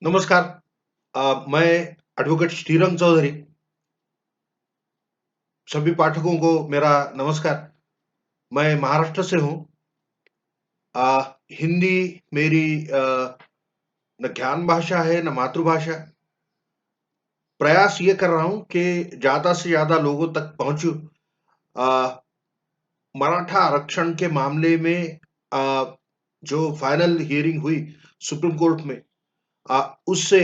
नमस्कार। मैं एडवोकेट श्रीरंग चौधरी। सभी पाठकों को मेरा नमस्कार। मैं महाराष्ट्र से हूँ। हिंदी मेरी न ज्ञान भाषा है, न मातृभाषा। प्रयास ये कर रहा हूँ कि ज़्यादा से ज़्यादा लोगों तक पहुँचूँ। अ, मराठा आरक्षण के मामले में जो फाइनल हियरिंग हुई सुप्रीम कोर्ट में, उससे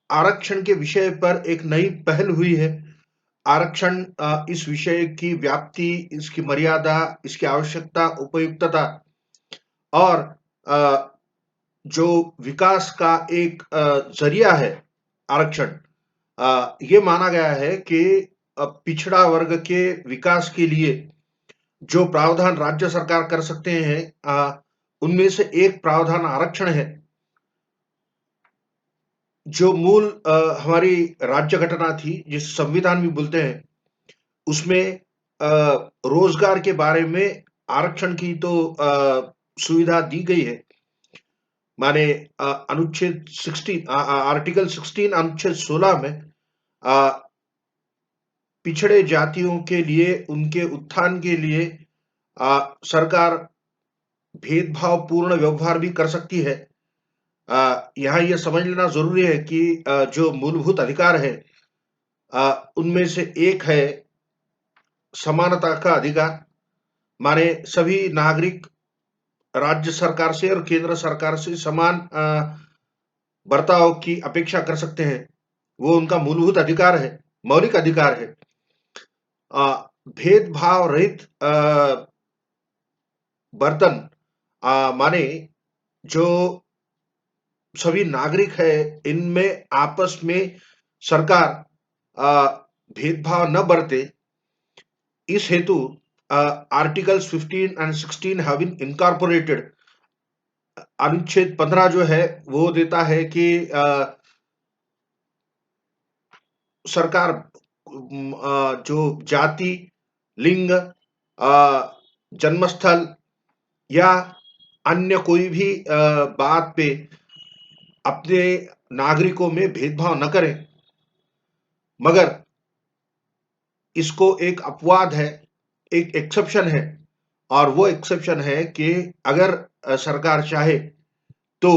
आरक्षण के विषय पर एक नई पहल हुई है। आरक्षण इस विषय की व्याप्ति, इसकी मर्यादा, इसकी आवश्यकता, उपयुक्तता और अ, जो विकास का एक ज़रिया है आरक्षण, ये माना गया है कि पिछड़ा वर्ग के विकास के लिए जो प्रावधान राज्य सरकार कर सकते हैं, उनमें से एक प्रावधान आरक्षण है। जो मूल हमारी राज्य घटना थी, जिस संविधान भी बोलते हैं, उसमें अ, रोज़गार के बारे में आरक्षण की तो सुविधा दी गई है। माने अनुच्छेद 16 आर्टिकल 16 अनुच्छेद 16 में अ, पिछड़े जातियों के लिए, उनके उत्थान के लिए सरकार भेदभावपूर्ण व्यवहार भी कर सकती है। यहाँ ये समझ लेना ज़रूरी है कि जो मूलभूत अधिकार है, उनमें से एक है समानता का अधिकार। माने सभी नागरिक राज्य सरकार से और केंद्र सरकार से समान बर्ताव की अपेक्षा कर सकते हैं। वो उनका मूलभूत अधिकार है, मौलिक अधिकार है। अ, भेदभाव रहित बर्तन, माने जो सभी नागरिक है, इनमें आपस में सरकार अ, भेदभाव न बरते, इस हेतु articles 15 and 16 have been incorporated. अनुच्छेद 15 जो है, वो देता है कि सरकार जो जाति, लिंग, जन्मस्थल या अन्य कोई भी बात पे अपने नागरिकों में भेदभाव न करें। मगर इसको एक अपवाद है, एक एक्सेप्शन है, और वो एक्सेप्शन है कि अगर सरकार चाहे तो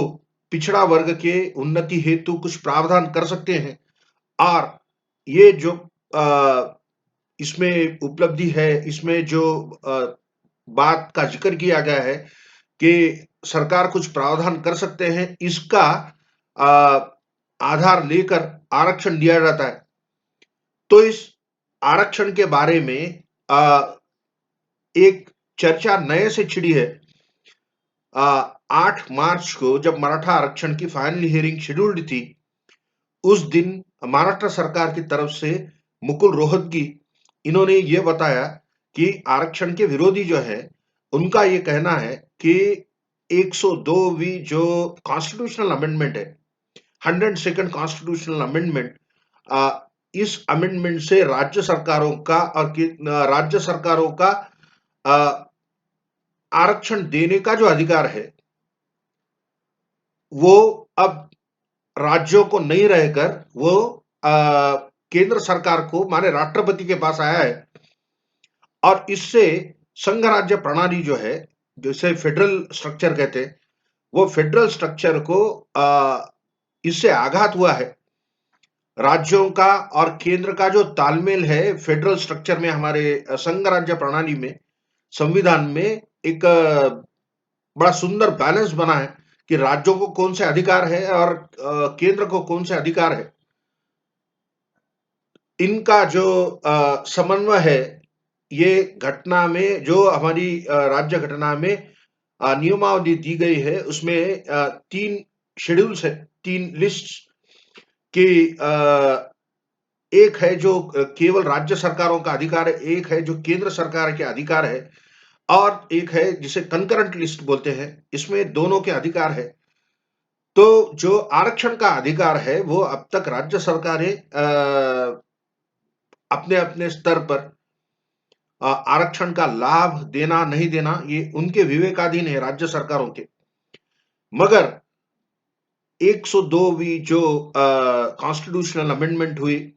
पिछड़ा वर्ग के उन्नति हेतु कुछ प्रावधान कर सकते हैं। और ये जो इसमें उपलब्धि है, इसमें जो बात का ज़िक्र किया गया है कि सरकार कुछ प्रावधान कर सकते हैं, इसका अ, आधार लेकर आरक्षण दिया जाता है। तो इस आरक्षण के बारे में एक चर्चा नए से छिड़ी है। 8 मार्च को जब मराठा आरक्षण की फाइनल हियरिंग शेड्यूल्ड थी, उस दिन महाराष्ट्र सरकार की तरफ से मुकुल रोहतगी, इन्होंने ये बताया कि आरक्षण के विरोधी जो है, उनका ये कहना है कि 102वीं जो कॉन्स्टिट्यूशनल अमेंडमेंट है, 102nd कॉन्स्टिट्यूशनल अमेंडमेंट, इस अमेंडमेंट से राज्य सरकारों का अ, आरक्षण देने का जो अधिकार है, वो अब राज्यों को नहीं रहकर वो अ, केंद्र सरकार को, माने राष्ट्रपति के पास आया है। और इससे संघ राज्य प्रणाली जो है, जिसे फेडरल स्ट्रक्चर कहते हैं, वो फेडरल स्ट्रक्चर को इससे आघात हुआ है। राज्यों का और केंद्र का जो तालमेल है फेडरल स्ट्रक्चर में, हमारे संघ राज्य प्रणाली में, संविधान में एक बड़ा सुंदर बैलेंस बना है कि राज्यों को कौन से अधिकार है और केंद्र को कौन से अधिकार है। इनका जो समन्वय है, ये घटना में जो हमारी राज्य घटना में नियमावली दी गई है, उसमें 3 शेड्यूल्स है, 3 लिस्ट्स कि एक है जो केवल राज्य सरकारों का अधिकार है, एक है जो केंद्र सरकार के अधिकार है, और एक है जिसे कंकरेंट लिस्ट बोलते हैं, इसमें दोनों के अधिकार है। तो जो आरक्षण का अधिकार है, वो अब तक राज्य सरकारें अपने-अपने स्तर पर आरक्षण का लाभ देना, नहीं देना, ये उनके विवेकाधीन है, राज्य सरकारों के। मगर 102वीं जो कॉन्स्टिट्यूशनल अमेंडमेंट हुई,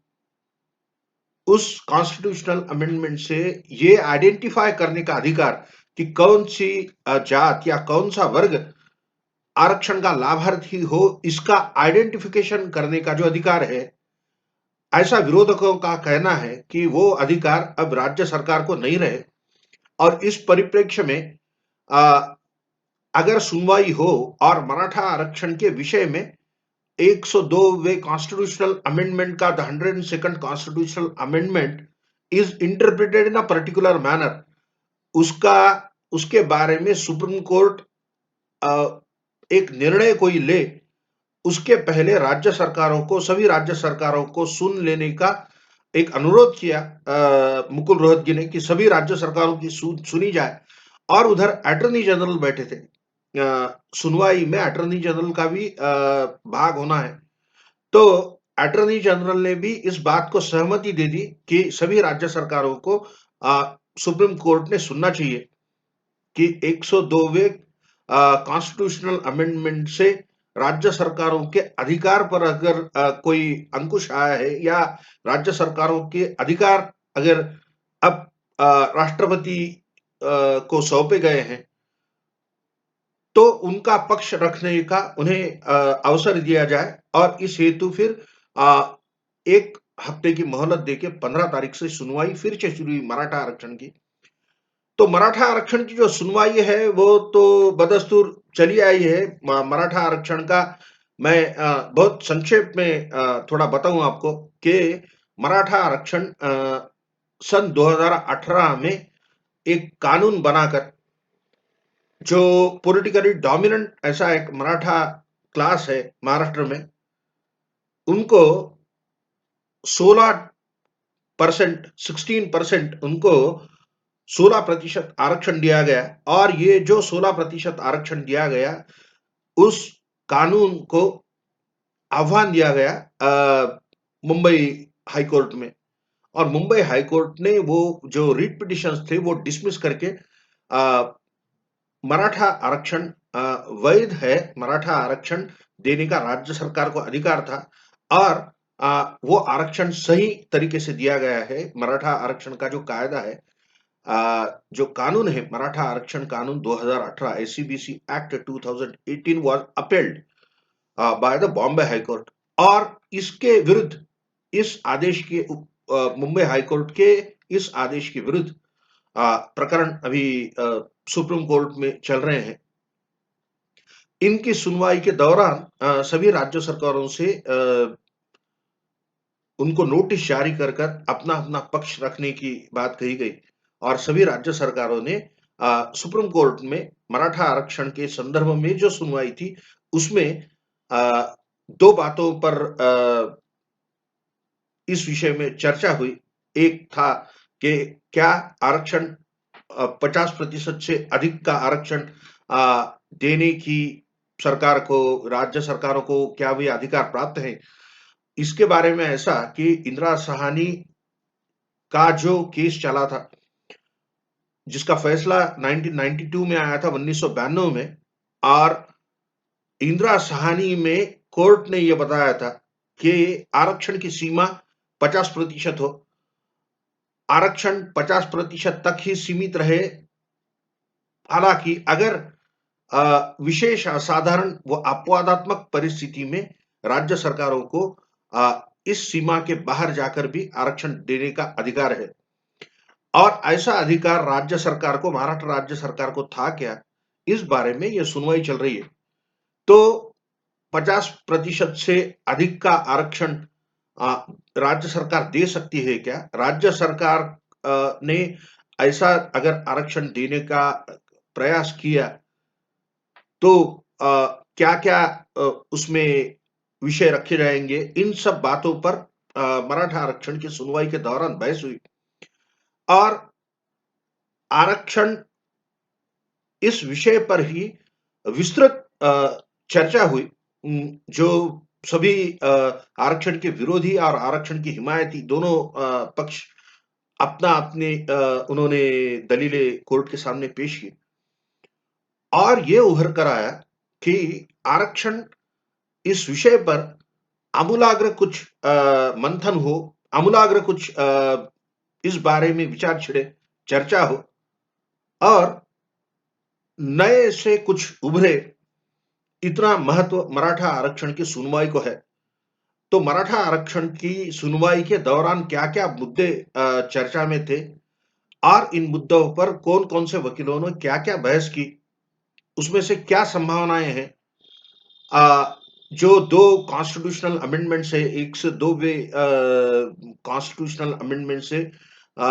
उस कॉन्स्टिट्यूशनल अमेंडमेंट से ये आइडेंटिफाई करने का अधिकार कि कौन-सी जात या कौन-सा वर्ग आरक्षण का लाभार्थी हो, इसका आइडेंटिफिकेशन करने का जो अधिकार है, ऐसा विरोधकों का कहना है कि वो अधिकार अब राज्य सरकार को नहीं रहे और इस परिप्रेक्ष्य में अ, अगर सुनवाई हो और मराठा आरक्षण के विषय में 102वें कॉन्स्टिट्यूशनल अमेंडमेंट का the 102nd constitutional amendment is interpreted in a particular manner, उसका उसके बारे में सुप्रीम कोर्ट एक निर्णय कोई ले, उसके पहले राज्य सरकारों को, सभी राज्य सरकारों को सुन लेने का एक अनुरोध किया मुकुल रोहतगी ने कि सभी राज्य सरकारों की सुनी जाए। और उधर अटॉर्नी जनरल बैठे थे। सुनवाई में अटॉर्नी जनरल का भी भाग होना है। तो अटॉर्नी जनरल ने भी इस बात को सहमति दे दी कि सभी राज्य सरकारों को सुप्रीम कोर्ट ने सुनना चाहिए कि 102वें कॉन्स्टिट्यूशनल अमेंडमेंट से राज्य सरकारों के अधिकार पर अगर कोई अंकुश आया है या राज्य सरकारों के अधिकार अगर अब राष्ट्रपति को सौंपे गए हैं, तो उनका पक्ष रखने का उन्हें अवसर दिया जाए और इस हेतु फिर 1 हफ्ते की मोहलत देके 15 तारीख से सुनवाई फिर से शुरू हुई मराठा आरक्षण की। तो मराठा आरक्षण की जो सुनवाई है वो तो बदस्तूर चली आई है। मराठा आरक्षण का मैं बहुत संक्षेप में थोड़ा बताऊं आपको कि मराठा आरक्षण सन 2018 में एक कानून बनाकर जो पॉलिटिकली डोमिनेंट ऐसा एक मराठा क्लास है महाराष्ट्र में, उनको 16% उनको 16% आरक्षण दिया गया और ये जो 16% आरक्षण दिया गया, उस कानून को आह्वान दिया गया मुंबई हाई कोर्ट में और मुंबई हाई कोर्ट ने वो जो रिट पिटिशंस थे वो डिसमिस करके मराठा आरक्षण वैध है, मराठा आरक्षण देने का राज्य सरकार को अधिकार था और वो आरक्षण सही तरीके से दिया गया है। मराठा आरक्षण का जो कायदा है, जो कानून है मराठा आरक्षण कानून 2018 SCBC act 2018 was appealed by the Bombay high court और इसके विरुद्ध इस आदेश के मुंबई हाई कोर्ट के इस आदेश के विरुद्ध प्रकरण अभी सुप्रीम कोर्ट में चल रहे हैं। इनकी सुनवाई के दौरान सभी राज्य सरकारों से उनको नोटिस जारी कर अपना पक्ष रखने की बात कही गई और सभी राज्य सरकारों ने सुप्रीम कोर्ट में मराठा आरक्षण के संदर्भ में जो सुनवाई थी उसमें दो बातों पर इस विषय में चर्चा हुई। एक था कि क्या आरक्षण 50% से अधिक का आरक्षण देने की सरकार को, राज्य सरकारों को क्या वे अधिकार प्राप्त है। इसके बारे में ऐसा कि इंदिरा साहनी का जो केस चला था, जिसका फैसला 1992 में आया था, 1992 में, और इंदिरा साहनी में कोर्ट ने यह बताया था कि आरक्षण की सीमा 50% हो, आरक्षण 50% तक ही सीमित रहे। हालांकि अगर विशेष असाधारण व अपवादात्मक परिस्थिति में राज्य सरकारों को इस सीमा के बाहर जाकर भी आरक्षण देने का अधिकार है और ऐसा अधिकार राज्य सरकार को, महाराष्ट्र राज्य सरकार को था क्या, इस बारे में यह सुनवाई चल रही है। तो 50% से अधिक का आरक्षण राज्य सरकार दे सकती है क्या? राज्य सरकार ने ऐसा अगर आरक्षण देने का प्रयास किया तो क्या-क्या उसमें विषय रखे जाएँगे? इन सब बातों पर मराठा आरक्षण की सुनवाई के दौरान बहस हुई और आरक्षण इस विषय पर ही विस्तृत चर्चा हुई। जो सभी आरक्षण के विरोधी और आरक्षण की हिमायती दोनों पक्ष अपने उन्होंने दलीलें कोर्ट के सामने पेश की और ये उभर कर आया कि आरक्षण इस विषय पर आमूलाग्र कुछ मंथन हो, आमूलाग्र कुछ इस बारे में विचार छिड़े, चर्चा हो और नए से कुछ उभरे। इतना महत्व मराठा आरक्षण की सुनवाई को है। तो मराठा आरक्षण की सुनवाई के दौरान क्या-क्या मुद्दे चर्चा में थे और इन मुद्दों पर कौन-कौन से वकीलों ने क्या-क्या बहस की, उसमें से क्या संभावनाएँ हैं? जो 2 कॉन्स्टिट्यूशनल अमेंडमेंट्स है, 1 से 2 वे कॉन्स्टिट्यूशनल अमेंडमेंट से अ,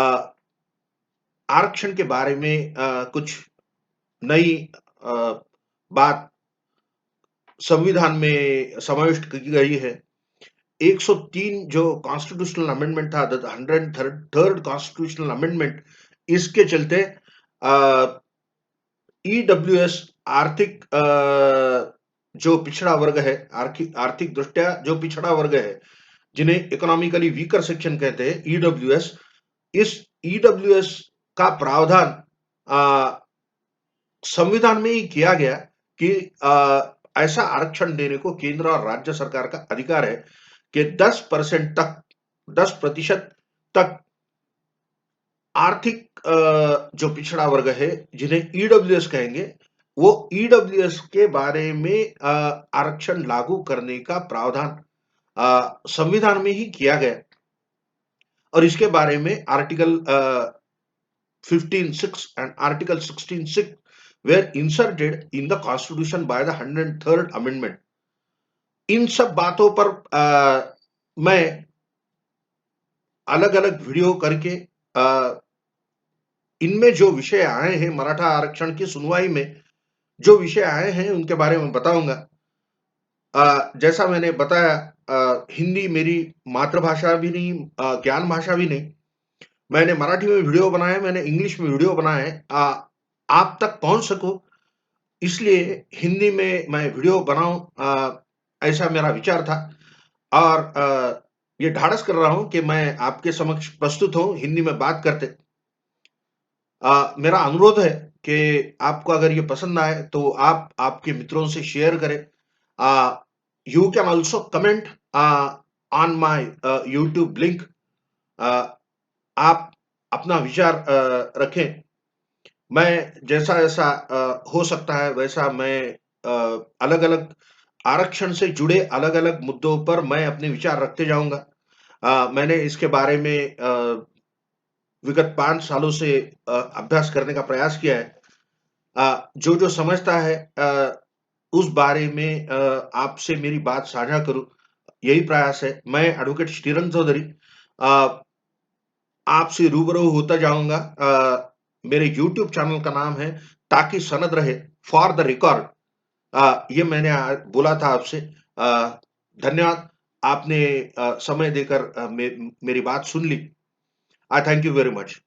आरक्षण के बारे में कुछ नई अ, बात संविधान में समाविष्ट की गई है। 103 जो कॉन्स्टिट्यूशनल अमेंडमेंट था, द 103rd कॉन्स्टिट्यूशनल अमेंडमेंट, इसके चलते ईडब्ल्यूएस आर्थिक जो पिछड़ा वर्ग है, आर्थिक दृष्टया जो पिछड़ा वर्ग है, जिन्हें इकोनॉमिकली वीकर सेक्शन कहते हैं, ईडब्ल्यूएस, इस ईडब्ल्यूएस का प्रावधान अ, संविधान में ही किया गया कि ऐसा आरक्षण देने को केंद्र और राज्य सरकार का अधिकार है कि 10% तक 10% तक आर्थिक जो पिछड़ा वर्ग है, जिन्हें ईडब्ल्यूएस कहेंगे, वो ईडब्ल्यूएस के बारे में आरक्षण लागू करने का प्रावधान संविधान में ही किया गया और इसके बारे में article 15(6) and Article 16(6) were inserted in the Constitution by the 103rd Amendment. इन सब बातों पर मैं अलग-अलग वीडियो करके इनमें जो विषय आए हैं मराठा आरक्षण की सुनवाई में, जो विषय आए हैं उनके बारे में बताऊँगा। जैसा मैंने बताया हिंदी मेरी मातृभाषा भी नहीं ज्ञान भाषा भी नहीं। मैंने मराठी में वीडियो बनाए, मैंने इंग्लिश में वीडियो बनाए हैं। आप तक पहुँच सकूँ इसलिए हिंदी में मैं वीडियो बनाऊँ ऐसा मेरा विचार था और ये ढाढ़स कर रहा हूँ कि मैं आपके समक्ष प्रस्तुत हूँ हिंदी में बात करते। मेरा अनुरोध है कि आपको अगर ये पसंद आए तो आप आपके मित्रों से शेयर करें। You can also comment on my YouTube link. आप अपना विचार रखें। मैं जैसा-जैसा हो सकता है वैसा मैं अलग-अलग आरक्षण से जुड़े अलग-अलग मुद्दों पर मैं अपने विचार रखते जाऊँगा। मैंने इसके बारे में विगत 5 सालों से अभ्यास करने का प्रयास किया है। जो-जो समझता है उस बारे में आपसे मेरी बात साझा करूँ, यही प्रयास है। मैं एडवोकेट श्रीरंग चौधरी अ, आपसे रूबरू होता जाऊँगा। मेरे यूट्यूब चैनल का नाम है ताकि सनद रहे, फॉर द रिकॉर्ड। ये मैंने बोला था आपसे। धन्यवाद, आपने समय देकर मेरी बात सुन ली। I thank you very much.